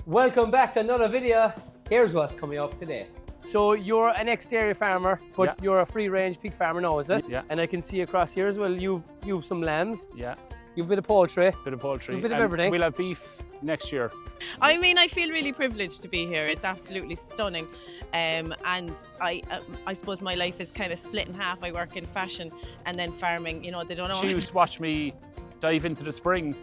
Welcome back to another video. Here's what's coming up today. So you're an ex-dairy farmer, but you're a free-range pig farmer now, is it? Yeah. And I can see across here as well, you've some lambs. Yeah. You've a bit of poultry. Bit of poultry. You've a bit of everything. We'll have beef next year. I mean, I feel really privileged to be here. It's absolutely stunning. And I suppose my life is kind of split in half. I work in fashion and then farming, you know, they don't know. She used to watch me dive into the spring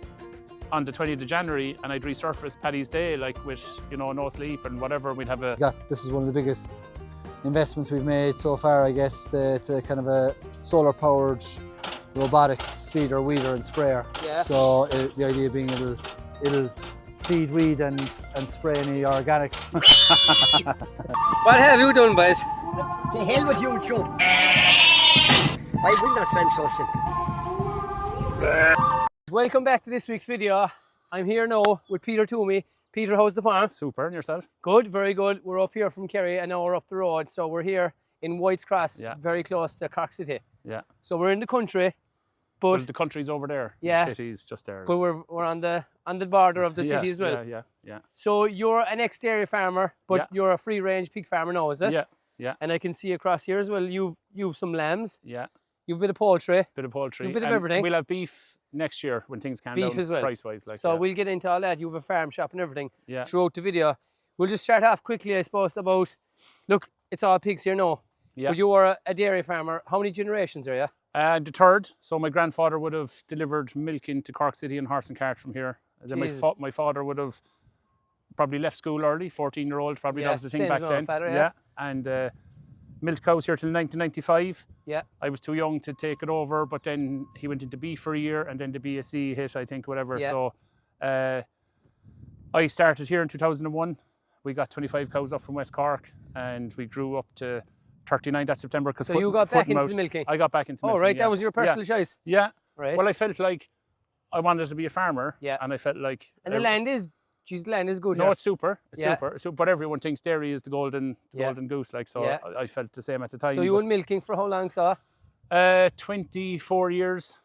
on the 20th of January and I'd resurface Paddy's Day, like with, you know, no sleep and whatever. We'd have a... This is one of the biggest investments we've made so far, I guess. It's a kind of a solar-powered robotics seeder, weeder and sprayer. Yeah. So the idea being it'll seed, weed and spray any organic. What have you done, boys? The hell with you, Joe. I will not sound so simple. Welcome back to this week's video. I'm here now with Peter Toomey. Peter, how's the farm? Super, and yourself? Good, very good. We're up here from Kerry and now we're up the road. So we're here in White's Cross, very close to Cork City. Yeah. So we're in the country, but well, the country's over there. Yeah. The city's just there. But we're on the border of the city as well. Yeah. So you're an ex-dairy farmer, but you're a free-range pig farmer now, is it? Yeah. And I can see across here as well, you've some lambs. Yeah. You've a bit of poultry. Bit of poultry. You've a bit of and everything. We'll have beef next year when things calm down as well. price-wise. Like, So we'll get into all that. You have a farm shop and everything Yeah. throughout the video. We'll just start off quickly, I suppose, about, look, it's all pigs here now. Yeah. But you are a dairy farmer. How many generations are you? The third. So my grandfather would have delivered milk into Cork City in horse and cart from here. And then my father would have probably left school early, 14-year-old, probably that was the thing same back as my then. father, And milked cows here till 1995. Yeah. I was too young to take it over, but then he went into beef for a year and then the BSc hit, I think, whatever. Yeah. So I started here in 2001. We got 25 cows up from West Cork and we grew up to 39 that September. So you got back into the milking? I got back into milking. Oh, right, that was your personal choice? Yeah. Right. Well, I felt like I wanted to be a farmer. Yeah. And I felt like... And the land is, geez, the land is good No, here. it's super. It's super. So, but everyone thinks dairy is the golden goose, like, so Yeah. I felt the same at the time. So you were milking for how long, so? 24 years.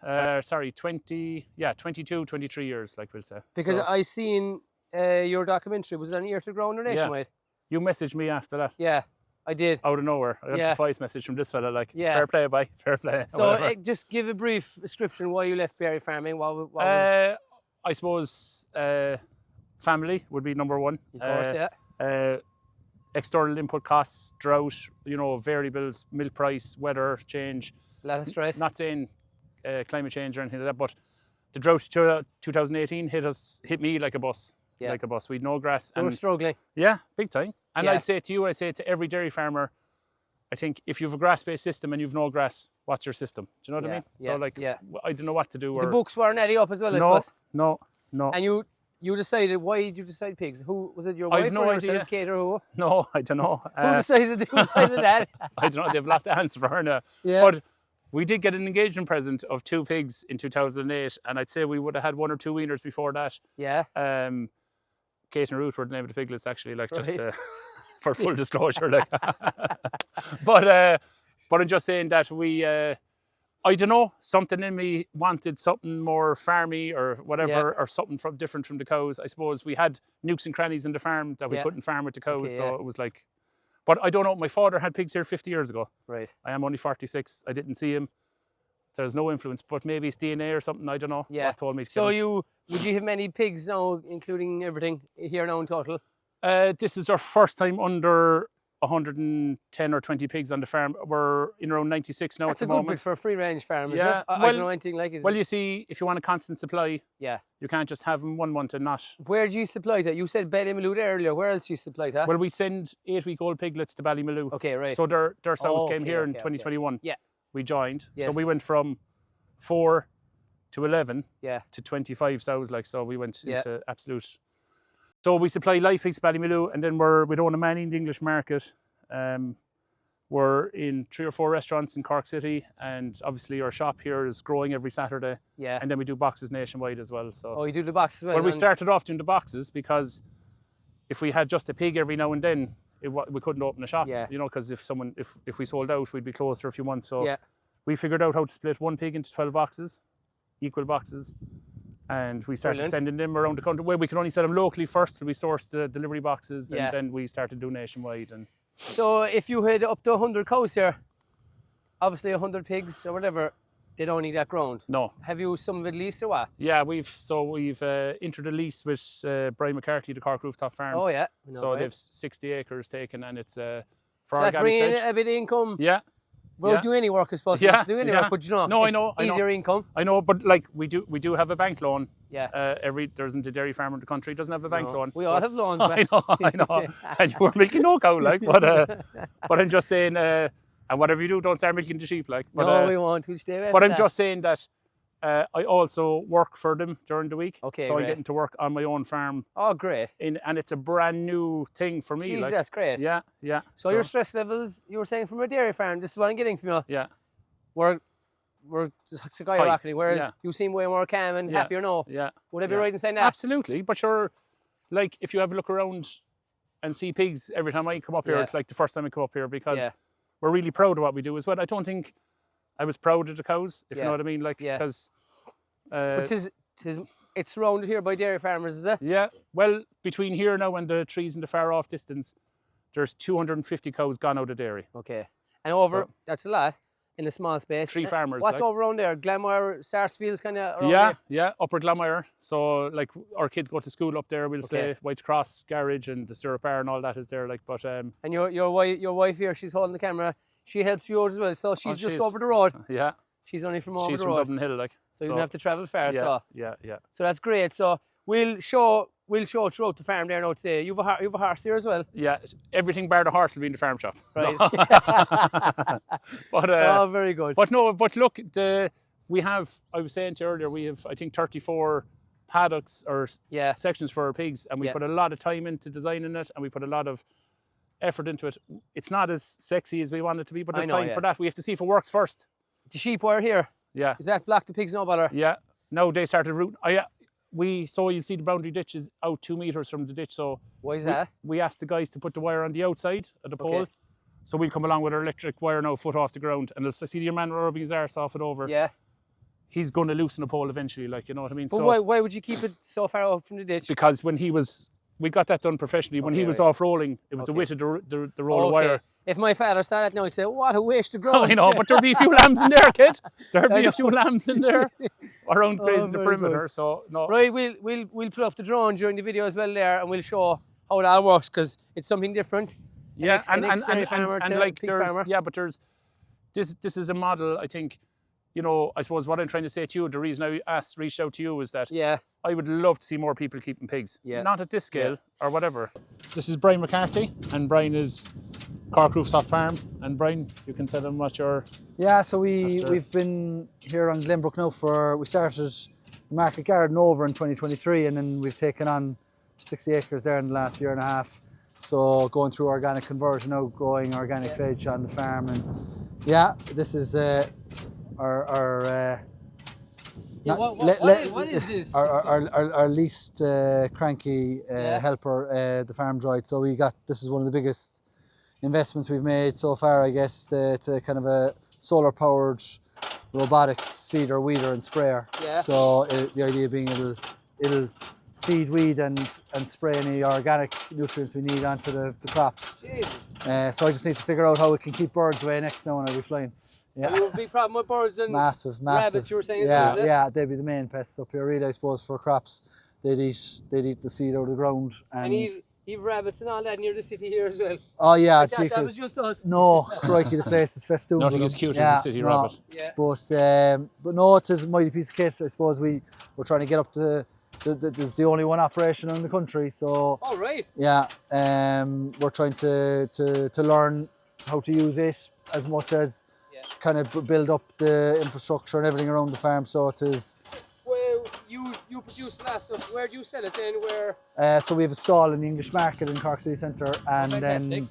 22, 23 years, like we'll say. Because So, I seen your documentary. Was it on Ear to Ground or Nationwide? you messaged me after that. Yeah, I did. Out of nowhere. I got Yeah. a voice message from this fella, like, Yeah. fair play, bye, fair play. So just give a brief description why you left dairy farming. What was... I suppose family would be number one. Of course, yeah. External input costs, drought, you know, variables, milk price, weather change. A lot of stress. Not saying climate change or anything like that, but the drought 2018 hit me like a bus. Yeah. Like a bus. We'd no grass. You were struggling. Yeah, big time. And Yeah. I'd say to you, I say to every dairy farmer, I think if you have a grass-based system and you've no grass, what's your system? Do you know what I mean? So like, I don't know what to do. The books weren't adding up as well, I No, suppose. no. And you decided, why did you decide pigs? Who was it, your wife I've no or idea. yourself, Kate, or who? No, I don't know. Who decided that? I don't know. They've a lot to answer for her now. Yeah. But we did get an engagement present of 2 pigs in 2008, and I'd say we would have had 1 or 2 weaners before that. Yeah. Kate and Ruth were the name of the piglets, actually, like, just Right. for full disclosure, like. But I'm just saying that we, I don't know, something in me wanted something more farmy or whatever, or something different from the cows. I suppose we had nooks and crannies in the farm that we couldn't farm with the cows, Okay, so it was like. But I don't know. My father had pigs here 50 years ago. Right. I am only 46. I didn't see him. There's no influence, but maybe it's DNA or something. I don't know. Yeah. What told me to So get him. would you have many pigs now, including everything here now in total? This is our first time under 110 or 20 pigs on the farm. We're in around 96 now That's at a the good moment. bit for a free range farm, is Yeah, it? I well- don't know anything like it. Well, you see, if you want a constant supply, Yeah. you can't just have them 1 month and not. Where do you supply that? You said Ballymaloe earlier. Where else do you supply that? Well, we send 8-week-old piglets to Ballymaloe. Okay, right. So their sows came Okay, here in okay. 2021. Yeah. We joined. Yes. So we went from 4 to 11 Yeah. to 25 sows, like, so we went Yeah. into absolute. So we supply live pigs to Ballymaloe, and then we don't want to man in the English market. We're in 3 or 4 restaurants in Cork City, and obviously our shop here is growing every Saturday. Yeah. And then we do boxes nationwide as well. So Oh, you do the box as well? well, we and- started off doing the boxes because if we had just a pig every now and then, we couldn't open a shop. Yeah. You know, because if we sold out, we'd be closed for a few months. So Yeah. we figured out how to split 1 pig into 12 boxes, equal boxes, And we started Brilliant. sending them around the country. Well, we could only sell them locally first till we sourced the delivery boxes, Yeah. and then we started doing nationwide. And So if you had up to 100 cows here, obviously 100 pigs or whatever, they don't need that ground. no, Have you some of it leased or what? yeah, we've entered a lease with Brian McCarthy, the Cork Rooftop Farm. Oh yeah. No so way. they've 60 acres taken, and it's for So that's organic bringing in veg. a bit of income. Yeah, Without yeah. doing any work, I suppose. Yeah, Not do any yeah. work, but you know, No, I it's know, I know. easier income. I know, but like we do have a bank loan. Yeah. There isn't a dairy farmer in the country doesn't have a bank No. loan. We all but- have loans. I but- know, and you were milking no cow, like, but I'm just saying, and whatever you do, don't start milking the sheep, like. But, No, we won't. We'll stay away but from I'm that. just saying that I also work for them during the week, Okay, so I'm great. getting to work on my own farm, Oh, great. and it's a brand new thing for me. Jeez, like, that's great. yeah, yeah. So your stress levels, you were saying from a dairy farm, this is what I'm getting from you. yeah, We're skyrocketing, whereas yeah. you seem way more calm and Yeah. happier now. yeah. Would I be yeah. right in saying that? Absolutely, but you're like if you have a look around and see pigs every time I come up here, Yeah. it's like the first time I come up here because Yeah. we're really proud of what we do as well. I don't think I was proud of the cows, if you Yeah. know what I mean, like Yeah. because But it's surrounded here by dairy farmers, is it? yeah, well between here now and the trees in the far off distance, there's 250 cows gone out of dairy. Okay. And over, So- that's a lot in a small space. 3 farmers. What's like. over around there? Glenmire, Sarsfields kind of? Yeah, Upper Glamire. So like our kids go to school up there. We'll Okay. say White's Cross Garage and the Stirrup Bar and all that is there. Like, but And your wife here, she's holding the camera. She helps you out as well. So she's just she's- over the road. yeah, She's only from over she's the from road. Dublin Hill, like. So you don't have to travel far. Yeah, So yeah. that's great. So we'll show throughout the farm there now today. You've a horse here as well. Yeah, everything bar the horse will be in the farm shop. Right. But Oh, very good. but no, but look, we have. I was saying to you earlier, we have I think 34 paddocks or Yeah. sections for our pigs, and we Yeah. put a lot of time into designing it, and we put a lot of effort into it. It's not as sexy as we want it to be, but I there's know, time yeah. for that. We have to see if it works first. The sheep wire here. Yeah, Is that block the pigs no bother? yeah. No, they started rooting. So you'll see the boundary ditch is out 2 meters from the ditch. So Why is that? we asked the guys to put the wire on the outside of the pole. Okay. So we'll come along with our electric wire now, foot off the ground, and they'll see your man rubbing his arse off it over. Yeah. He's going to loosen the pole eventually, like, you know what I mean? But So why would you keep it so far out from the ditch? because when we got that done professionally. When he Okay, was right. off rolling, it was the Okay. width of the roll of wire. If my father saw that now, he'd say, "What a waste of ground." I know, but there'll be a few lambs in there, kid. There'll I be know. a few lambs in there around grazing the very good. perimeter. So no, Right, we'll put up the drone during the video as well there, and we'll show how it all works because it's something different. yeah, an dairy farmer and to like pig there's farmer. yeah, but there's this is a model. I think, you know, I suppose what I'm trying to say to you, the reason I reached out to you is that Yeah, I would love to see more people keeping pigs. Yeah. Not at this scale or whatever. This is Brian McCarthy, and Brian is Cork Rooftop Farm. And Brian, you can tell them what your Yeah, so After- we've been here on Glenbrook now we started the market garden over in 2023, and then we've taken on 60 acres there in the last year and a half. So going through organic conversion now, growing organic veg on the farm, and yeah, this is our what is this? our least cranky Yeah. helper, the farm droid. So this is one of the biggest investments we've made so far, I guess, to kind of a solar powered robotics seeder, weeder and sprayer. Yeah. So the idea being it'll seed, weed and spray any organic nutrients we need onto the crops. Jesus. So I just need to figure out how we can keep birds away next now when I'll be flying. Yeah. Yeah. You have a big problem with birds and Massive. rabbits, you were saying as yeah, well, is it? yeah, they'd be the main pests up here, really, I suppose, for crops. They'd eat the seed out of the ground. and you've rabbits and all that near the city here as well. Oh yeah, I thought that was jeekers. just us. No, crikey, the place is festooned. nothing with as them. cute Yeah, as a city no. rabbit. Yeah. But no, it is a mighty piece of kit. I suppose we're trying to get up to. There's the only one operation in the country, so All right. yeah, we're trying to learn how to use it as much as Yeah. kind of build up the infrastructure and everything around the farm. So it is. Well, you produce the last stuff. Where do you sell it then? Where? So we have a stall in the English market in Cork City Centre, and then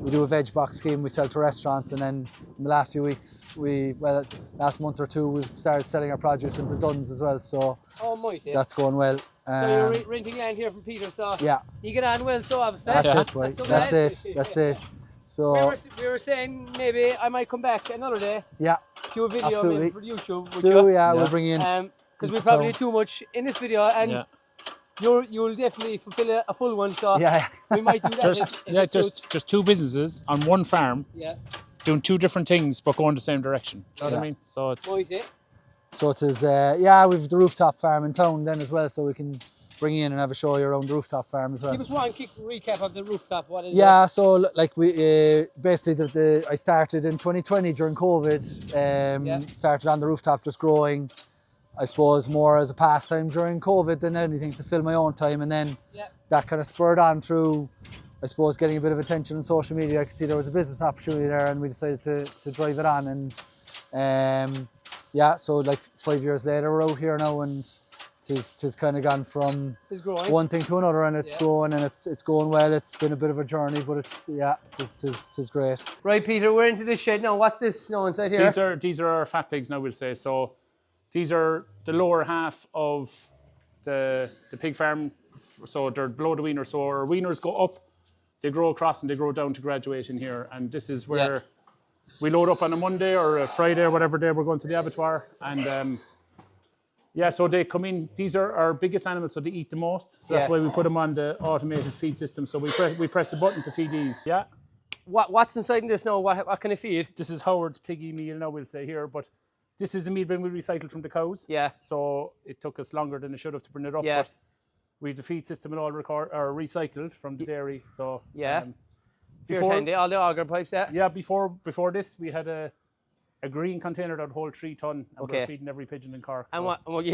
we do a veg box scheme. We sell to restaurants, and then in the last few weeks, last month or two, we've started selling our produce into Duns as well. So Oh, mighty. that's going well. So you're renting land here from Peter, so Yeah, you get on well, so obviously. that's Yeah. it, right? That's That's okay. it. That's it. We So were saying maybe I might come back another day, yeah, do a video Absolutely. maybe for YouTube. Would do you? yeah, Yeah. we'll bring you in. because we into probably town. did too much in this video, and you'll definitely fulfill a full one. So Yeah. we might do that. There's two businesses on one farm yeah. doing two different things but going the same direction. You know what I Yeah. mean? So it's Right, eh? So it is, we've the rooftop farm in town then as well, so we can bring you in and have a show you around the rooftop farm as well. Give us one quick recap of the rooftop. What is it? Yeah, so like we basically I started in 2020 during COVID. Started on the rooftop, just growing, I suppose, more as a pastime during COVID than anything, to fill my own time, and then that kind of spurred on through, I suppose, getting a bit of attention on social media. I could see there was a business opportunity there, and we decided to drive it on. And so like 5 years later, we're out here now, and tis kind of gone from It's growing. one thing to another, and it's growing, and it's going well. It's been a bit of a journey, but tis great. Right, Peter, we're into this shed now. What's this now inside here? these are our fat pigs now, we'll say. So these are the lower half of the pig farm. So they're below the weaner. So our weaners go up, they grow across, and they grow down to graduate in here. And this is where we load up on a Monday or a Friday or whatever day we're going to the abattoir. And so they come in. These are our biggest animals, so they eat the most. So that's why we put them on the automated feed system. So we press the button to feed these. Yeah. What's inside in this now? What can I feed? This is Howard's piggy meal now, we'll say here, but this is a meal bin we recycled from the cows. Yeah. So it took us longer than it should have to bring it up. Yeah. But we have the feed system and all recycled from the dairy. So Fierce handy, all the auger pipes. Yeah. Before this, we had a green container that would hold 3 ton, and we're feeding every pigeon in Cork. And what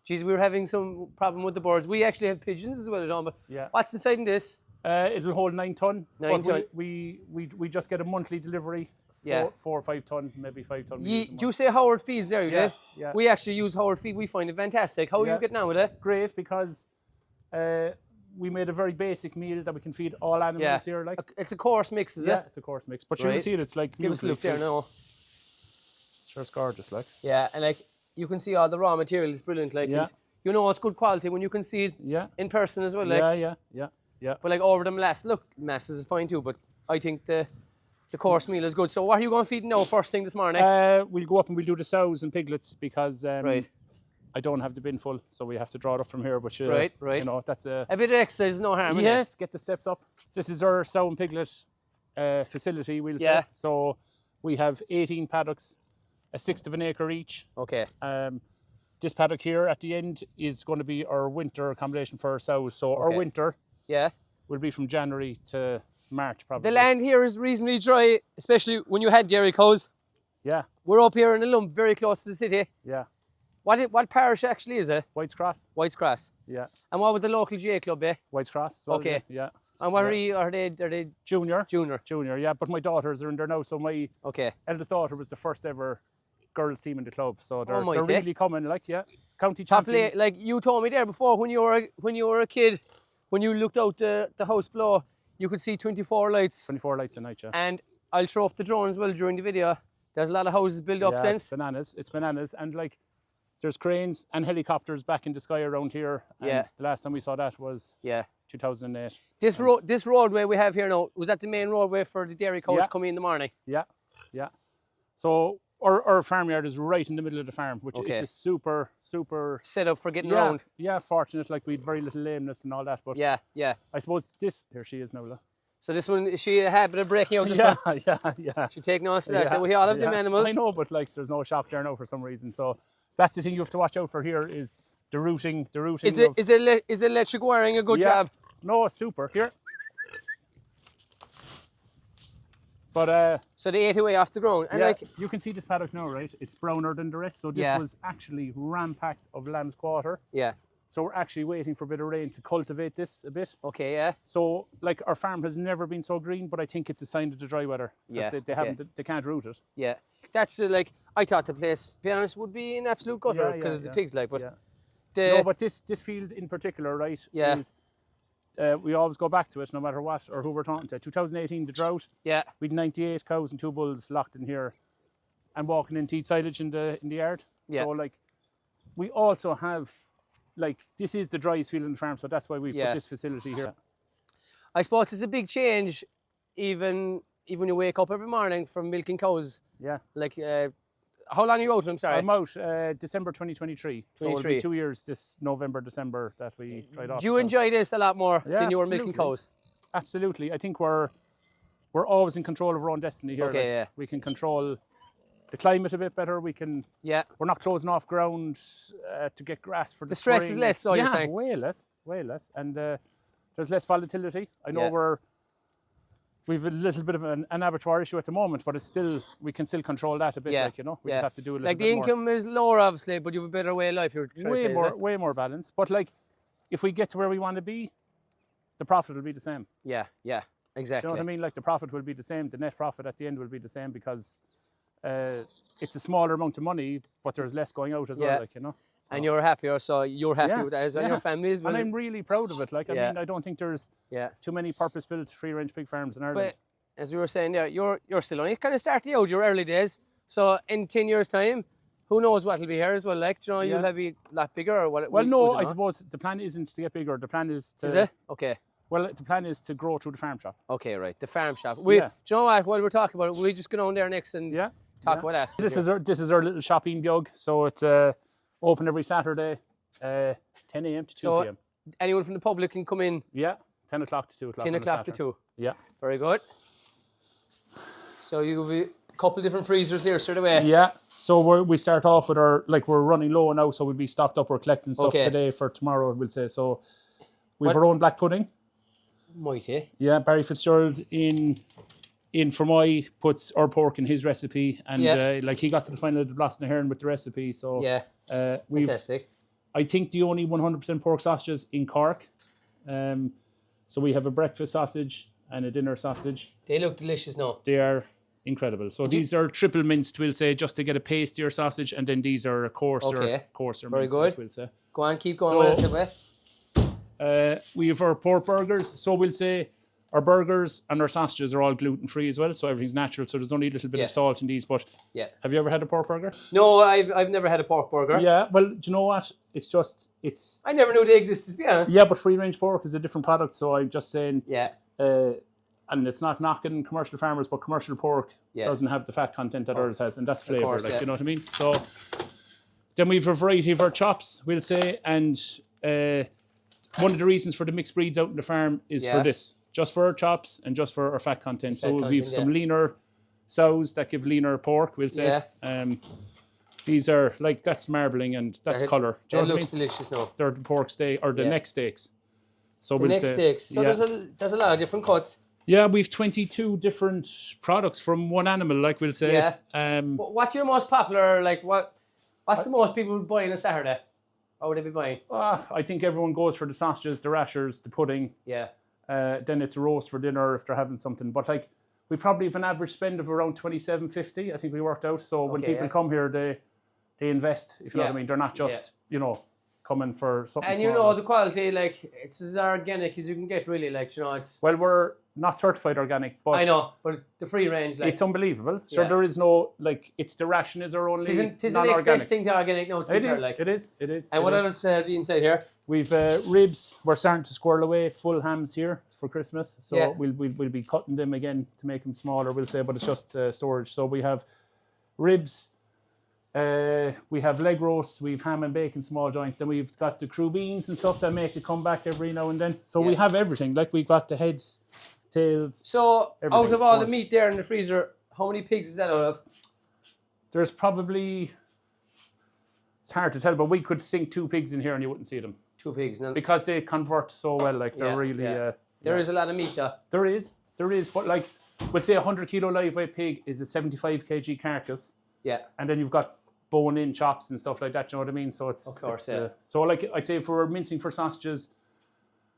geez, we were having some problem with the birds. We actually have pigeons as well at home, but what's inside in this? It'll hold 9 ton. 9 ton. We just get a monthly delivery. 4 or 5 ton, maybe 5 ton. Do you say Howard feeds there? You did? Yeah. We actually use Howard feed. We find it fantastic. How are you getting on with it? Great, because we made a very basic meal that we can feed all animals here. Like it's a course mix, is it? Yeah, it's a course mix. But you can see it. It's like give us a look there now. Sure, it's gorgeous, like. Yeah, and like you can see all the raw material. It's brilliant. Like you know, it's good quality when you can see it in person as well. Like yeah. But like over the mass is fine too. But I think the course meal is good. So what are you going to feed now first thing this morning? We'll go up and we'll do the sows and piglets because I don't have the bin full, so we have to draw it up from here. But right. You know, that's a bit of exercise, no harm. Yes, get the steps up. This is our sow and piglet facility, we'll say. So we have 18 paddocks, 1/6 of an acre each. Okay. This paddock here at the end is going to be our winter accommodation for our sows. So our winter will be from January to March, probably. The land here is reasonably dry, especially when you had dairy cows. Yeah. We're up here in a lump, very close to the city. Yeah. What parish actually is it? White's Cross. White's Cross. Yeah. And what would the local GA club be? White's Cross. Well, okay. Yeah. And what are they? Junior. Junior. Yeah, but my daughters are in there now. So my eldest daughter was the first ever girls team in the club. So they're really coming, like, county champions. Like you told me there before, when you were a kid, when you looked out the house below, you could see 24 lights. 24 lights a night, yeah. And I'll throw up the drone as well during the video. There's a lot of houses built up since. It's bananas. And like, there's cranes and helicopters back in the sky around here. And the last time we saw that was 2008. This roadway we have here now, was that the main roadway for the dairy cows coming in the morning? Yeah. So our farmyard is right in the middle of the farm, which it's a super set up for getting around. Yeah, fortunate, like we had very little lameness and all that. But yeah. I suppose here she is now. Look. So this one, is she a habit of breaking out? Yeah. She take notice of that. Yeah. We all have them animals. I know, but like there's no shop there now for some reason. So that's the thing you have to watch out for here is the routing. Is electric wiring a good job? No, super. Here. But so they ate away off the ground. And like you can see this paddock now, right? It's browner than the rest. So this was actually ram-packed of lamb's quarter. Yeah. So we're actually waiting for a bit of rain to cultivate this a bit. Okay, yeah. So like our farm has never been so green, but I think it's a sign of the dry weather. Yeah. They can't root it. Yeah. That's like, I thought the place, to be honest, would be an absolute gutter because of the pigs, like, but no, but this field in particular, right? Yeah. Is, we always go back to it no matter what or who we're talking to. 2018, the drought. Yeah. We had 98 cows and 2 bulls locked in here and walking in to eat silage in the yard. Yeah. So like we also have this is the driest field in the farm, so that's why we put this facility here. I suppose it's a big change even when you wake up every morning from milking cows. Yeah. Like how long are you out? I'm sorry. I'm out December 2023. So it'll 23. be 2 years this November, December that we tried off. Do you enjoy this a lot more Yeah, than you were milking absolutely. cows? Absolutely. I think we're always in control of our own destiny here. Okay, like, yeah. We can control the climate a bit better. Yeah. We're not closing off ground to get grass for the stress is spring. less, so yeah, you're saying? way less. And there's less volatility. I know Yeah. we've a little bit of an abattoir issue at the moment, but we can still control that a bit, Yeah. like, you know. We just have to do a little like bit the more. income is lower, obviously, but you have a better way of life. You're trying to say, is it? Way more balance. But like, if we get to where we want to be, the profit will be the same. Yeah, Do exactly. you know what I mean? Like the profit will be the same. The net profit at the end will be the same because it's a smaller amount of money, but there's less going out as Yeah. well, like, you know. So- And you're happier, so you're happy Yeah, with that as well. yeah. Your family is well. And I'm really proud of it. Like, I Yeah. mean, I don't think there's Yeah. too many purpose-built free-range pig farms in Ireland. But as we were saying there, you're still only kind of starting out, your early days. So in 10 years' time, who knows what will be here as well? Like, do you know, Yeah. you'll have be a lot bigger or what? Well, would no, you I know? suppose the plan isn't to get bigger. The plan is to. Is it? Okay. Well, the plan is to grow through the farm shop. Okay, right. The farm shop. Yeah. Do you know what? While we're talking about it, we just go down there next and Yeah. talk yeah. about that. This is our little shopping biog. So it's open every Saturday, 10 a.m. to 2 So p.m. anyone from the public can come in Yeah, 10 o'clock to 2 o'clock. 10 on a o'clock to Saturday. 2. Yeah. Very good. So you have a couple of different freezers here straight away. Yeah. So we start off with we're running low now, so we'll be stocked up. We're collecting stuff Okay. today for tomorrow, we'll say. So we have What- our own black pudding. Mighty. Yeah, Barry Fitzgerald in Fermoy puts our pork in his recipe, and Yeah. like he got to the final of the Blossom Heron with the recipe. So Yeah. we've Fantastic. I think the only 100% pork sausages in Cork. So we have a breakfast sausage and a dinner sausage. They look delicious now. They are incredible. So these are triple minced, we'll say, just to get a pastier sausage, and then these are a coarser Very minced, good. we'll say. Go on, keep going. So- What else have we? We have our pork burgers. So we'll say our burgers and our sausages are all gluten free as well. So everything's natural. So there's only a little bit Yeah. of salt in these. But Yeah. have you ever had a pork burger? No, I've never had a pork burger. Yeah. Well, do you know what? It's I never knew they existed, to be honest. yeah, but free range pork is a different product. So I'm just saying, Yeah. and it's not knocking commercial farmers, but commercial pork Yeah. doesn't have the fat content that ours has, and that's flavour. course, Like, yeah. you know what I mean? So then we've a variety of our chops, we'll say, and one of the reasons for the mixed breeds out in the farm is Yeah. for this, just for our chops and just for our fat content. So Fat we've content, some leaner sows that give leaner pork, we'll say. Yeah. These are like, that's marbling and that's That- colour. Do you It know what I looks mean? delicious now. They're the pork steak or the Yeah. neck steaks. So The we'll next say, steaks. So yeah. there's a lot of different cuts. Yeah, we've 22 different products from one animal, like we'll say. Yeah. What's your most popular? Like what's the most people buy on a Saturday? What would they be buying? I think everyone goes for the sausages, the rashers, the pudding. Yeah. Then it's a roast for dinner if they're having something. But like, we probably have an average spend of around $27.50. I think we worked out. So when Okay, people yeah. come here, they invest. If you know Yeah. what I mean, they're not just coming for something. And you small. know the quality, like it's as organic as you can get, really. Like you know, it's. Well, we're not certified organic, but I know, but the free range, like it's unbelievable. So Yeah. there is no it's the ration is our only tis the next non-organic. best thing to organic now. To be It fair, is. like. It is. It is. And it what is. else have you inside here? We've ribs. We're starting to squirrel away full hams here for Christmas. So Yeah. we'll be cutting them again to make them smaller, we'll say, but it's just storage. So we have ribs, we have leg roasts, we've ham and bacon small joints, then we've got the crew beans and stuff that make it come back every now and then. So we Yeah. have everything. Like we've got the heads, tails. So Everything, out of all the of course. meat there in the freezer, how many pigs is that out of? There's probably, it's hard to tell, but we could sink 2 pigs in here and you wouldn't see them. 2 pigs. No? Because they convert so well, like they're Yeah, really... yeah. There is a lot of meat though. There is, but like, we'd say a 100 kilo live weight pig is a 75 kg carcass, Yeah. and then you've got bone-in chops and stuff like that. You know what I mean? So it's Of course, it's, yeah. so like I'd say if we're mincing for sausages,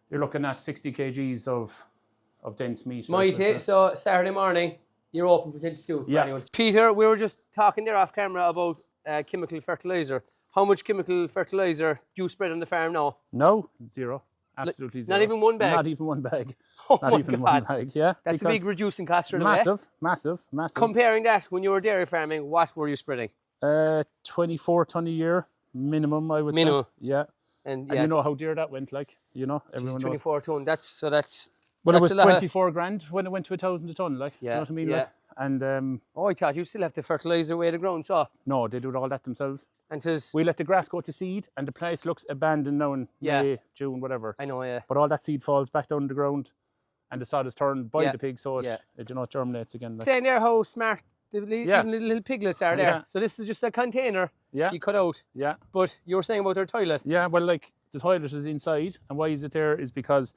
you're looking at 60 kgs of dense meat. like, Mighty. let's say. So Saturday morning, you're open for 10 to 2 for Yeah. anyone. Peter, we were just talking there off camera about chemical fertilizer. How much chemical fertilizer do you spread on the farm now? No, zero. Absolutely zero. not even one bag? Not even one bag. Oh Not my even God. one bag. Yeah. That's a because big reducing cost straight away. massive. Comparing that when you were dairy farming, what were you spreading? 24 ton a year minimum, I would Minimum. say. Yeah. And And you know how dear that went, like, geez, everyone knows. 24 ton. That's Well, it that's was a lot of- 24 grand when it went to 1,000 a ton, like, you know what I mean? yeah. Like, And Oh, I thought you still have to fertilise away the ground, so. no, they do all that themselves. And 'tis, We let the grass go to seed, and the place looks abandoned now in Yeah. May, June, whatever. I know, yeah. But all that seed falls back down the ground, and the sod is turned by Yeah. the pig, so it, Yeah. it germinates again. Like. Saying there how smart the Yeah. even little piglets are there. Yeah. So this is just a container Yeah, you cut out. yeah, But you were saying about their toilet. yeah. Well, like the toilet is inside, and why is it there? Is because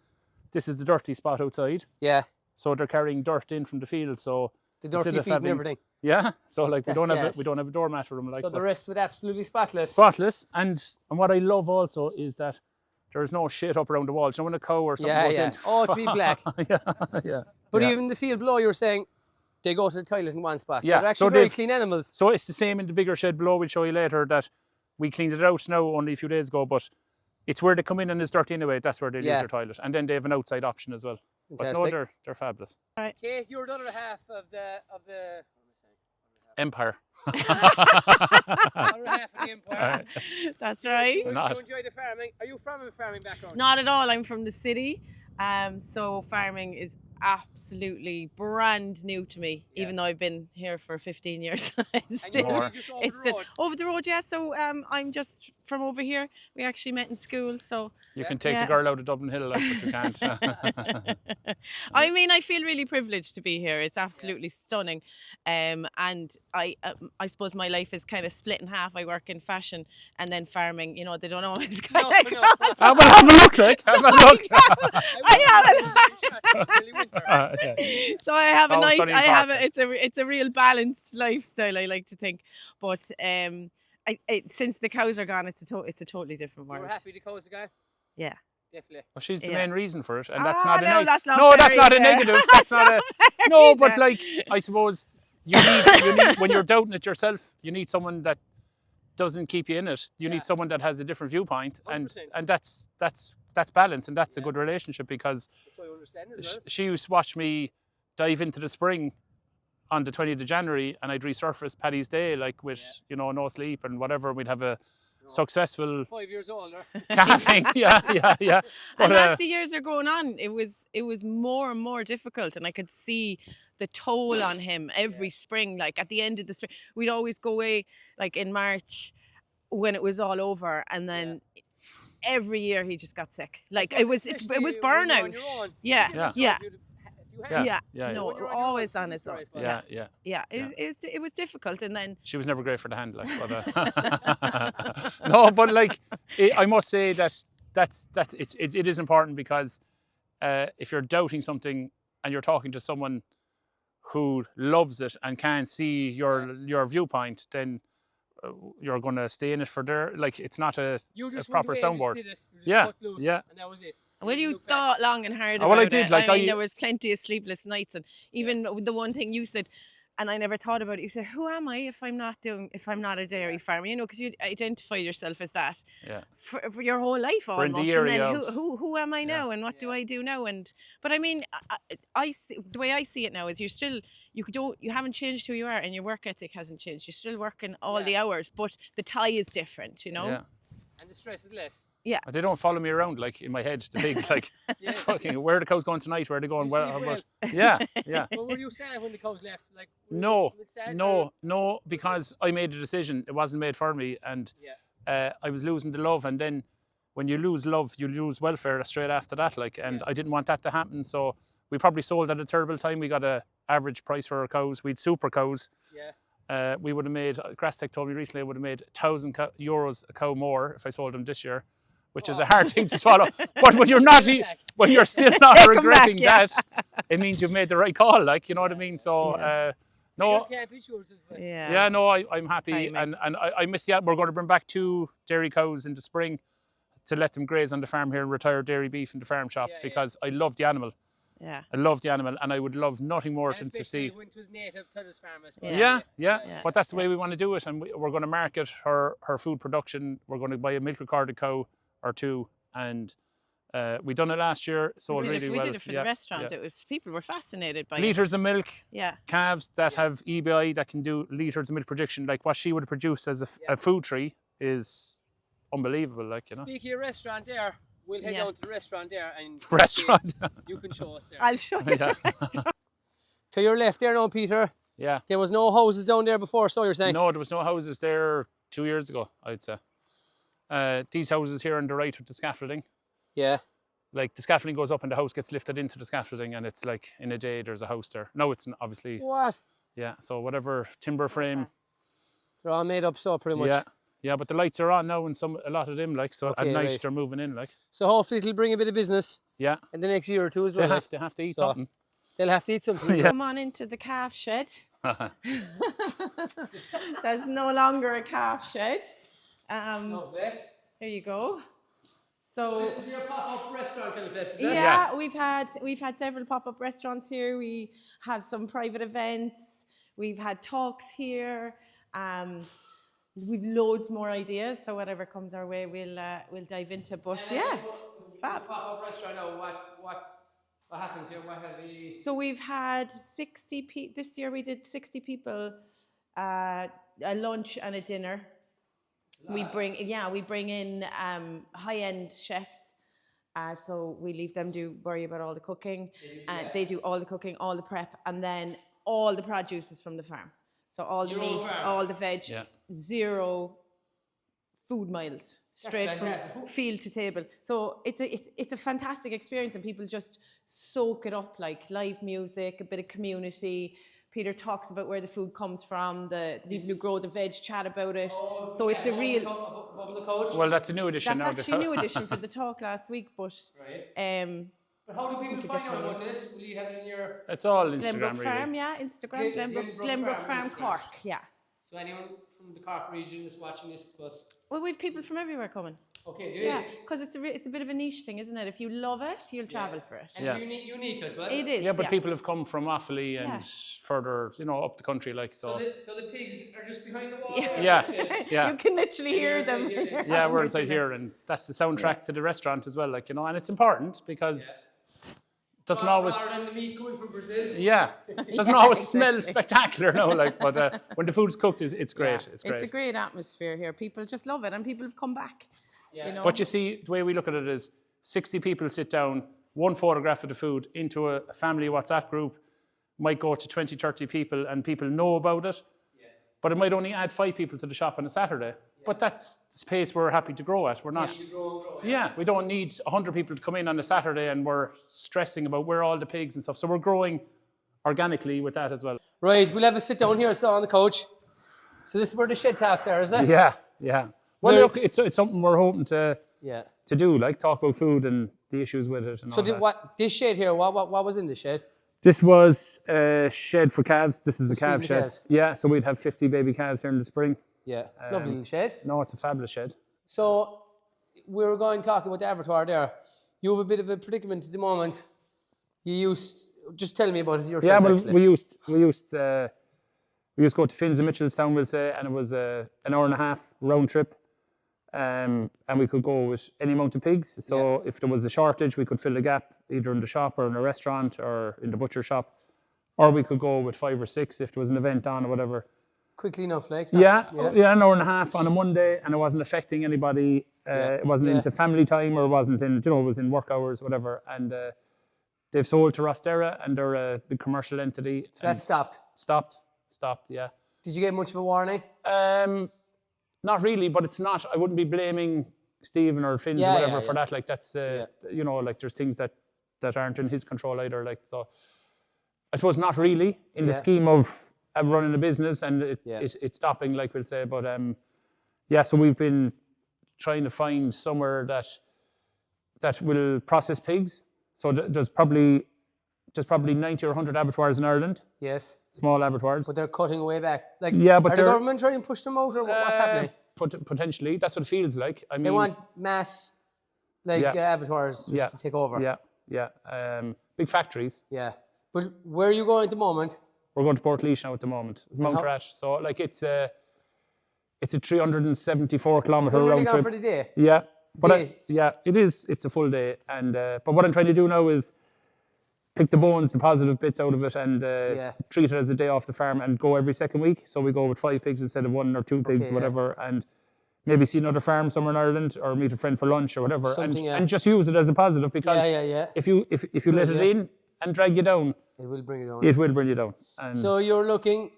this is the dirty spot outside, Yeah. so they're carrying dirt in from the field. So The dirty instead of feet and having- everything. yeah, so like That's we gas. don't have a doormat for them. Like, So the but rest with absolutely spotless. spotless. And what I love also is that there's no shit up around the walls. You know when a cow or something Yeah, goes yeah. in. Oh, to be black. yeah, yeah. But yeah. even the field below, you were saying they go to the toilet in one spot. So Yeah, they're so actually very they've- clean animals. So it's the same in the bigger shed below. We'll show you later that we cleaned it out now only a few days ago, but it's where they come in and it's dirty anyway. That's where they use Yeah. their toilet. And then they have an outside option as well. But no, Fantastic. they're fabulous. Okay, you're the other half of the Empire. other half of the empire. That's right. You Not. enjoy the farming. Are you from a farming background? Not at all. I'm from the city, so farming is absolutely brand new to me. Yeah. Even though I've been here for 15 years, And still, you're only just over it's the road. over the road. Yeah. So I'm just from over here. We actually met in school. So You Yeah. can take the Yeah. girl out of Dublin Hill, like, but you can't. I mean, I feel really privileged to be here. It's absolutely stunning, and I suppose my life is kind of split in half. I work in fashion and then farming. You know, they don't always kind No, of no. cross. Well, have a look, like. Have a look. Yeah. So I have a It's always nice, sunny in I have Cork. it's a real balanced lifestyle. I like to think, but since the cows are gone, it's a totally different You're world. happy the cows are gone? Yeah. Definitely. Well, she's the Yeah. main reason for it, and that's Ah, not a no, that's not no, that's very not a fair. negative. That's not a no, but fair. like I suppose you need when you're doubting it yourself, you need someone that doesn't keep you in it. You Yeah. need someone that has a different viewpoint, 100%. and that's balance, and that's a Yeah. good relationship because That's what I understand as well. she used to watch me dive into the spring on the 20th of January, and I'd resurface Paddy's Day like with no sleep and whatever. We'd have a successful 5 years older. calving. yeah. But, And as the years are going on, it was more and more difficult, and I could see the toll on him every spring. Like at the end of the spring, we'd always go away like in March when it was all over, and then every year he just got sick. Like it was Especially it was when you're on burnout. your own. Yeah, Yeah. yeah, Yeah. yeah. No, When you're on your own, always it's on his different own. story, I suppose. yeah. It was difficult, and then She was never great for the hand, like. But, no, but like I must say that it is important because if you're doubting something and you're talking to someone who loves it and can't see your viewpoint, then you're going to stay in it for their like. It's not a You just proper went away, soundboard. You just did it. You just Yeah, cut loose, yeah. And that was it. well, you look back. thought long and hard Oh, well, I about did, it. like, I mean, I- there was plenty of sleepless nights, and even the one thing you said, and I never thought about it. You said, "Who am I if I'm not a dairy farmer?" You know, because you identify yourself as that Yeah. for your whole life We're in almost. the And then area of- who am I now, and what do I do now? And but I mean, I see, the way I see it now is you haven't changed who you are, and your work ethic hasn't changed. You're still working all Yeah. the hours, but the tie is different. You know. Yeah. And the stress is less. They don't follow me around like in my head. The pigs, like Yes. fucking. Where are the cows going tonight? Where are they going? You Where? sleep But, yeah. But were you sad when the cows left? Like were you No, a bit sad, or- no, because I made a decision. It wasn't made for me, and Yeah. I was losing the love. And then, when you lose love, you lose welfare straight after that. Like, and I didn't want that to happen. So we probably sold at a terrible time. We got a average price for our cows. We'd super cows. Yeah. We would have made. Grasstech told me recently I would have made €1,000 a cow more if I sold them this year, which is a hard thing to swallow. But when you're not, when you're still not Take 'em back, regretting yeah. that, it means you've made the right call. Like, you know what I mean? So. No, Yours can't be yours as well. yeah, no, I'm happy, Timing. and I miss the. We're going to bring back 2 dairy cows in the spring to let them graze on the farm here and retire dairy beef in the farm shop because I love the animal. Yeah. I love the animal, and I would love nothing more And than to especially see. when it was native to this farm, I suppose. Yeah. Yeah. But that's the way we want to do it, and we're going to market her food production. We're going to buy a milk recorded cow or 2, and we done it last year, sold really well. We did it for the restaurant. It was people were fascinated by it. Litres of milk. Yeah. Calves that have EBI that can do litres of milk production, like what she would have produced as a food tree, is unbelievable. Like, you know. Speaking of restaurant there, we'll head Yeah. down to the restaurant there and Restaurant. you can show us there. I'll show you. Yeah. To your left there now, Peter, Yeah. There was no houses down there before, so you're saying? No, there was no houses there 2 years ago, I'd say. These houses here on the right with the scaffolding. Yeah. Like the scaffolding goes up and the house gets lifted into the scaffolding, and it's like in a day there's a house there. No, it's obviously. What? Yeah, so whatever timber frame. They're all made up so pretty much. Yeah, yeah, but the lights are on now and a lot of them, like, so at Okay, night right. they're moving in, like. So hopefully it'll bring a bit of business Yeah, in the next year or two as they well. have to eat something. They'll have to eat something. Yeah. Come on into the calf shed. There's no longer a calf shed. Lovely. There you go. So This is your pop-up restaurant kind of place, is it? yeah, we've had several pop-up restaurants here. We have some private events. We've had talks here. We've loads more ideas. So whatever comes our way, we'll dive into. But yeah, it's fab. Pop-up restaurant now, what happens here? What have we... So we've had 60 people. This year we did 60 people, a lunch and a dinner. We bring in high-end chefs. So we leave them worry about all the cooking. They do all the cooking, all the prep, and then all the produce is from the farm. So all the meat, all the veg, zero food miles, straight from field to table. So it's a fantastic experience, and people just soak it up, like live music, a bit of community. Peter talks about where the food comes from, the people who grow the veg chat about it. So it's a real... Well, that's a new edition That's now. actually a new edition for the talk last week, but... But how do people find out about this? Will you have it in your... It's all Glenbrook Instagram, really. Farm, yeah, Instagram, Glenbrook Farm Cork, yeah. So anyone from the Cork region is watching this bus? Well, we have people from everywhere coming. Okay, do you? Yeah, because it's a bit of a niche thing, isn't it? If you love it, you'll travel for it. And it's unique, I suppose. It is. Yeah, but people have come from Offaly and further, up the country, like, so. So the pigs are just behind the wall? Yeah. You can literally hear them. Yeah, we're inside here, and that's the soundtrack to the restaurant as well, like, and it's important because it doesn't always... Rather than the meat coming from Brazil? Yeah, it doesn't always smell spectacular, no, like, but when the food's cooked, it's great. Yeah. It's great. It's a great atmosphere here. People just love it, and people have come back. Yeah. But you see, the way we look at it is 60 people sit down, one photograph of the food into a family WhatsApp group, might go to 20, 30 people, and people know about it. Yeah. But it might only add 5 people to the shop on a Saturday. Yeah. But that's the space we're happy to grow at. We're not. Yeah, we don't need 100 people to come in on a Saturday and we're stressing about where all the pigs and stuff. So we're growing organically with that as well. Right, we'll have a sit down here, so on the couch. So this is where the shed talks are, is it? Yeah. Well, look, it's something we're hoping to do, like talk about food and the issues with it. And so all that. this shed here, what was in the shed? This was a shed for calves. This is a calf feeding shed. calves. Yeah, so we'd have 50 baby calves here in the spring. Yeah, lovely little shed. No, it's a fabulous shed. So we were going talking about the abattoir there. You have a bit of a predicament at the moment. Just tell me about it yourself. Yeah, well, actually. we used to go to Finn's and Mitchellstown, we'll say, and it was an hour and a half round trip. And we could go with any amount of pigs. So if there was a shortage, we could fill the gap either in the shop or in a restaurant or in the butcher shop. Or we could go with 5 or 6 if there was an event on or whatever. Quickly enough, like. Yeah, an hour and a half on a Monday, and it wasn't affecting anybody. It wasn't into family time, or it wasn't in, it was in work hours, whatever. And they've sold to Rostera, and they're a big commercial entity. So that stopped? Stopped, yeah. Did you get much of a warning? Not really, but it's not, I wouldn't be blaming Stephen or Finn's or whatever for that. Like, that's, like, there's things that aren't in his control either. Like, so I suppose not really in the scheme of running a business and it's stopping, like we'll say. But so we've been trying to find somewhere that will process pigs. So there's probably 90 or 100 abattoirs in Ireland. Yes. Small abattoirs. But they're cutting way back. Like, but are the government trying to push them out, or what's happening? Potentially, that's what it feels like. I mean, they want mass, abattoirs just to take over. Yeah. Big factories. Yeah. But where are you going at the moment? We're going to Portlaoise now at the moment, Mountrash. So like it's a 374 kilometre round trip. For the day. Yeah, but it is. It's a full day, and but what I'm trying to do now is pick the bones, the positive bits out of it, and treat it as a day off the farm, and go every second week. So we go with 5 pigs instead of 1 or 2 pigs, whatever, and maybe see another farm somewhere in Ireland, or meet a friend for lunch or whatever, and just use it as a positive, because if you let it in, and drag you down, It will bring it down. it will bring you down. And So you're looking,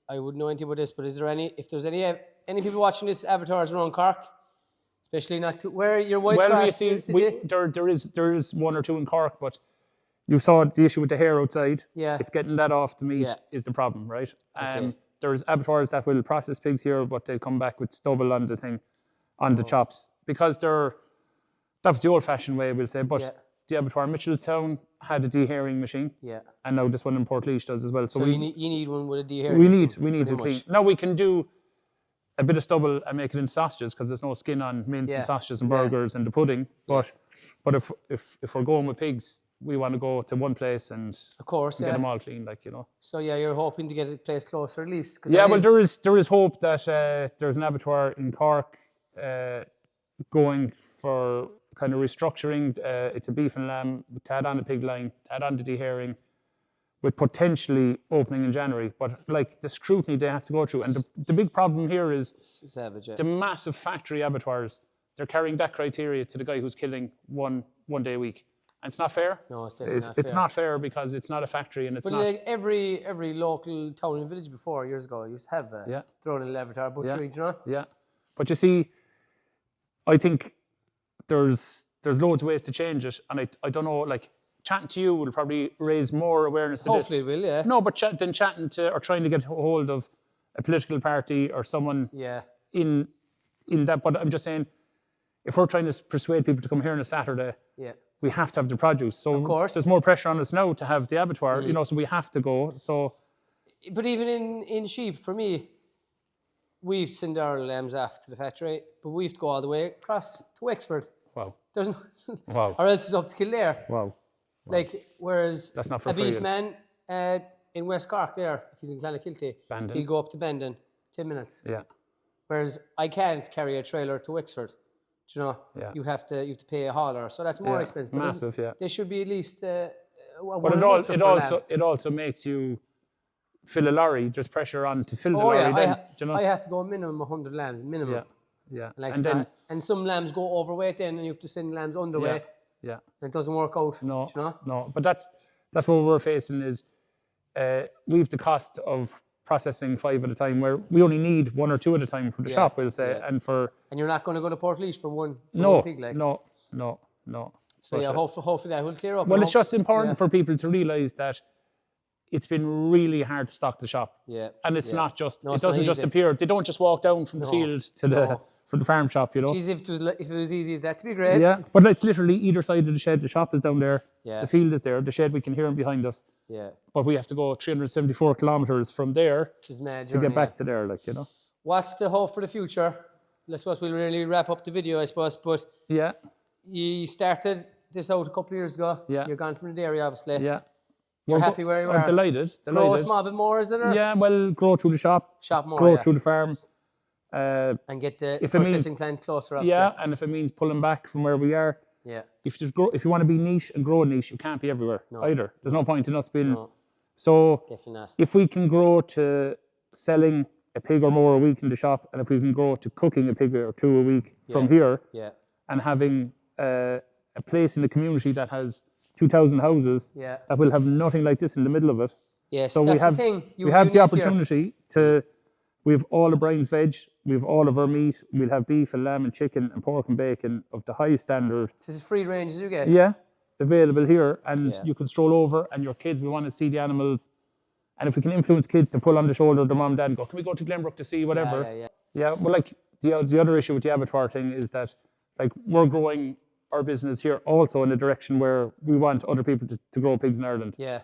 I wouldn't know anything about this, but is there if there's any people watching this abattoirs around Cork, especially not to, where your wife's well, you grass see, city? there is one or two in Cork, but you saw the issue with the hair outside. Yeah. It's getting that off the meat Yeah. is the problem, right? Okay. There's abattoirs that will process pigs here, but they'll come back with stubble on the thing, on the Oh. chops, because that was the old-fashioned way, we'll say. But Yeah. the abattoir in Mitchellstown had a dehairing machine, Yeah. and now this one in Portlaoise does as well. So you need one with a dehair. we need to pretty clean. much. Now we can do a bit of stubble and make it into sausages because there's no skin on mince Yeah. and sausages and Yeah. burgers and the pudding. But if we're going with pigs, we want to go to one place and Of course, get yeah. them all clean, like, you know. So yeah, you're hoping to get a place closer at least. 'Cause Yeah, that well, is- there is hope that there's an abattoir in Cork going for kind of restructuring. It's a beef and lamb, to add on the pig line, to add on the dehairing, with potentially opening in January. But like the scrutiny they have to go through, and the big problem here is savage. Yeah. the massive factory abattoirs. They're carrying that criteria to the guy who's killing one day a week, and it's not fair. No, it's definitely not It's fair. not fair because it's not a factory and it's But not. like every local town and village before years ago used to have Yeah. their own little abattoir butchery, do you know? Yeah, but you see, I think there's loads of ways to change it, and I don't know, like chatting to you will probably raise more awareness of Hopefully this. it will, yeah. No, but than chatting to or trying to get hold of a political party or someone Yeah. in that. But I'm just saying, if we're trying to persuade people to come here on a Saturday, Yeah. we have to have the produce. So Of course. there's more pressure on us now to have the abattoir, you know, so we have to go. So But even in sheep, for me, we've sent our lambs off to the factory, but we have to go all the way across to Wexford. wow, There's no, Wow. or else it's up to Kildare. wow. Like, whereas That's not for a free, beef then. man in West Cork there, if he's in Clonakilty, Bandon. he'll go up to Bandon, 10 minutes. Yeah, Whereas I can't carry a trailer to Wexford. Do you know? Yeah. You have to pay a hauler, so that's more Yeah, expensive. But there's- massive, yeah. There should be at least one but muster for a lamb. it also makes you fill a lorry. There's pressure on to fill the Oh lorry. yeah, Then, do you know? I have to go minimum 100 lambs, minimum. Yeah, yeah. Like and then and some lambs go overweight then, and you have to send lambs underweight, yeah. and it doesn't work out. No, do you know? no. But that's what we're facing is we've the cost of processing 5 at a time, where we only need 1 or 2 at a time for the Yeah, shop, we'll say, yeah. and for And you're not going to go to Portlaoise for one pig, like. no. So yeah, hopefully that will clear up. Well, and it's just important yeah. for people to realise that it's been really hard to stock the shop. Yeah, And it's yeah. not just, No, it it's not doesn't just easy. appear. They don't just walk down from the field to the no. for the farm shop, you know. Jeez, if it was easy as that, to be great. Yeah, but it's literally either side of the shed. The shop is down there. Yeah. The field is there. The shed, we can hear them behind us. Yeah, But we have to go 374 kilometres from there which is mad. to journey, get back to there, like, you know. What's the hope for the future? I suppose we'll really wrap up the video, I suppose. But Yeah, you started this out a couple of years ago. Yeah. You're gone from the dairy, obviously. yeah. You're happy where you I'm are? delighted. Grow a small bit more, is it? Or Yeah, well, grow through the shop, shop more, grow yeah. through the farm. And get the If it means- processing plant closer, obviously. Yeah, and if it means pulling back from where we are, Yeah. if you want to be niche and grow a niche, you can't be everywhere either. There's no point in us being. No, So definitely not. if we can grow to selling a pig or more a week in the shop, and if we can grow to cooking a pig or 2 a week from here, Yeah. and having a place in the community that has 2,000 houses Yeah. that will have nothing like this in the middle of it. Yes, So that's we have the thing. we have the unique here. opportunity to. We have all of Brian's veg. We have all of our meat. We'll have beef and lamb and chicken and pork and bacon of the highest standard. This is free range as you get. Yeah, available here, and Yeah. you can stroll over, and your kids will want to see the animals. And if we can influence kids to pull on the shoulder of their mom and dad and go, can we go to Glenbrook to see whatever? Yeah. Yeah, well, like the other issue with the abattoir thing is that, like, we're growing our business here also in a direction where we want other people to grow pigs in Ireland, Yeah.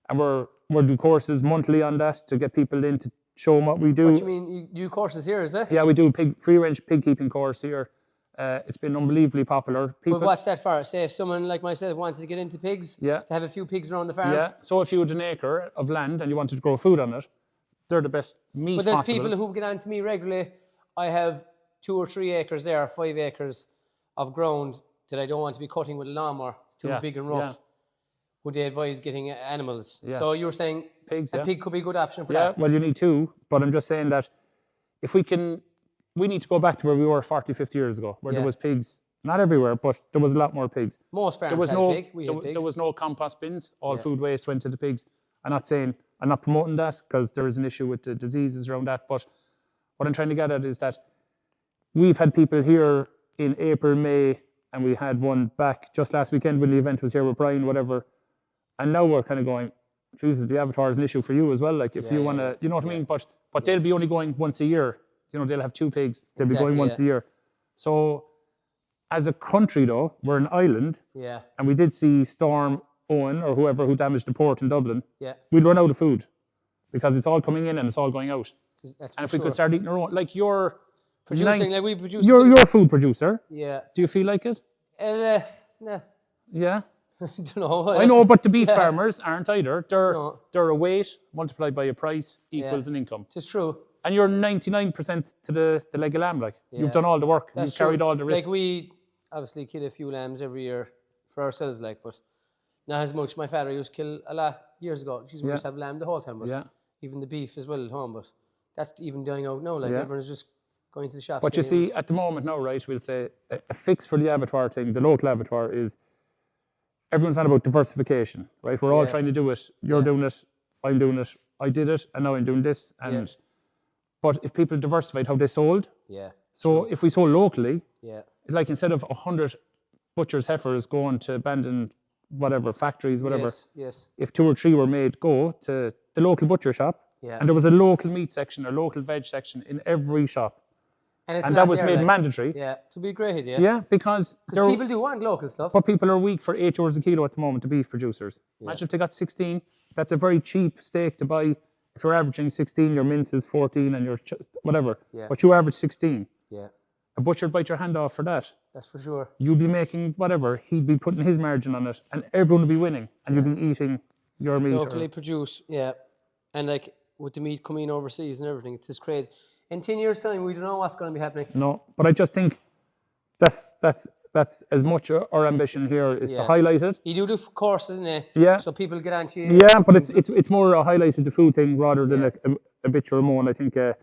and we're doing courses monthly on that to get people in to show them what we do. What do you mean? You do courses here, is it? Yeah, we do a free range pig keeping course here. It's been unbelievably popular. People, But what's that for? Say if someone like myself wanted to get into pigs, Yeah. to have a few pigs around the farm. yeah, so if you had an acre of land and you wanted to grow food on it, they're the best meat But there's possible. people who get on to me regularly. I have 2 or 3 acres there, 5 acres of ground that I don't want to be cutting with a lawnmower. It's too Yeah, big and rough. yeah. Would they advise getting animals? Yeah. So you were saying Pigs, a yeah. pig could be a good option for Yeah, that. well, you need two, but I'm just saying that if we need to go back to where we were 40, 50 years ago, where Yeah. there was pigs Not everywhere, but there was a lot more pigs. Most There farms was had no, a pig. We had pigs. there was no compost bins. All Yeah. food waste went to the pigs. I'm not promoting that because there is an issue with the diseases around that. But what I'm trying to get at is that we've had people here in April, May, and we had one back just last weekend when the event was here with Brian, whatever. And now we're kind of going, Jesus, the abattoir is an issue for you as well. Like if you want to, you know what I mean? But they'll be only going once a year. You know, they'll have 2 pigs. They'll be going once a year. So as a country though, we're an island. Yeah. And we did see Storm Owen or whoever who damaged the port in Dublin. Yeah. We'd run out of food because it's all coming in and it's all going out. That's And if for we could sure. start eating our own, like you're Producing, like we produce. you're a food producer. Yeah. Do you feel like it? Nah. Yeah. Don't know. I know, but the beef farmers aren't either. No. They're a weight multiplied by a price equals an income. It's true. And you're 99% to the leg of lamb. Like you've done all the work. That's You've carried true. all the risk. Like we obviously kill a few lambs every year for ourselves, like, but not as much. My father used to kill a lot years ago. We used to have lamb the whole time, but even the beef as well at home. But that's even dying out now. Like everyone's just going to the shops. But you see, at the moment now, right, we'll say a fix for the abattoir thing, the local abattoir is everyone's on about diversification, right? We're all trying to do it. You're doing it, I'm doing it, I did it, and now I'm doing this. And but if people diversified how they sold, so if we sold locally, like instead of 100 butchers' heifers going to abandoned whatever factories, whatever, if 2 or 3 were made go to the local butcher shop, and there was a local meat section or local veg section in every shop, and that was made mandatory. Yeah, to be great, Yeah, because people do want local stuff. But people are weak for €8 a kilo at the moment, the beef producers. Imagine if they got 16. That's a very cheap steak to buy. If you're averaging 16, your mince is 14 and your whatever. But you average 16. Yeah. A butcher would bite your hand off for that. That's for sure. You'd be making whatever. He'd be putting his margin on it and everyone would be winning. And you'd be eating your meat. Locally produced, and like with the meat coming overseas and everything, it's just crazy. In 10 years' time, we don't know what's going to be happening. No, but I just think that's as much our ambition here is to highlight it. You do the courses, isn't it? Yeah. So people get onto you. Yeah, but it's more a highlight of the food thing rather than a bitch or a moan. I think the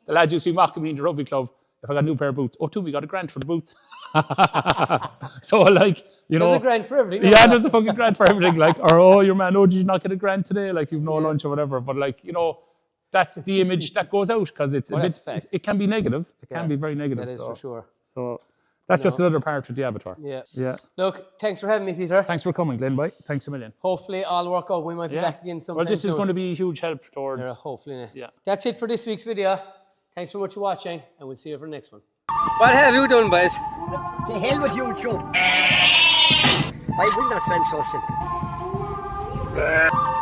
lads used to be mocking me in the rugby club if I got a new pair of boots. Oh, we got a grant for the boots. So like, you know. There's a grant for everything. Yeah, there's a fucking grant for everything. Like, or oh, your man, did you not get a grant today? Like, you've no lunch or whatever. But like, you know, that's the image that goes out because it's a bit. It can be negative. It can be very negative. That is for sure. So that's just another part of the abattoir. Yeah. Yeah. Look, thanks for having me, Peter. Thanks for coming, Glenn. Bye. Thanks a million. Hopefully, all work out. We might be back again sometime. Well, this is soon. going to be a huge help towards. Hopefully. Yeah. That's it for this week's video. Thanks so much for watching, and we'll see you for the next one. What have you done, boys? To hell with you, Joe. I will not send so simple.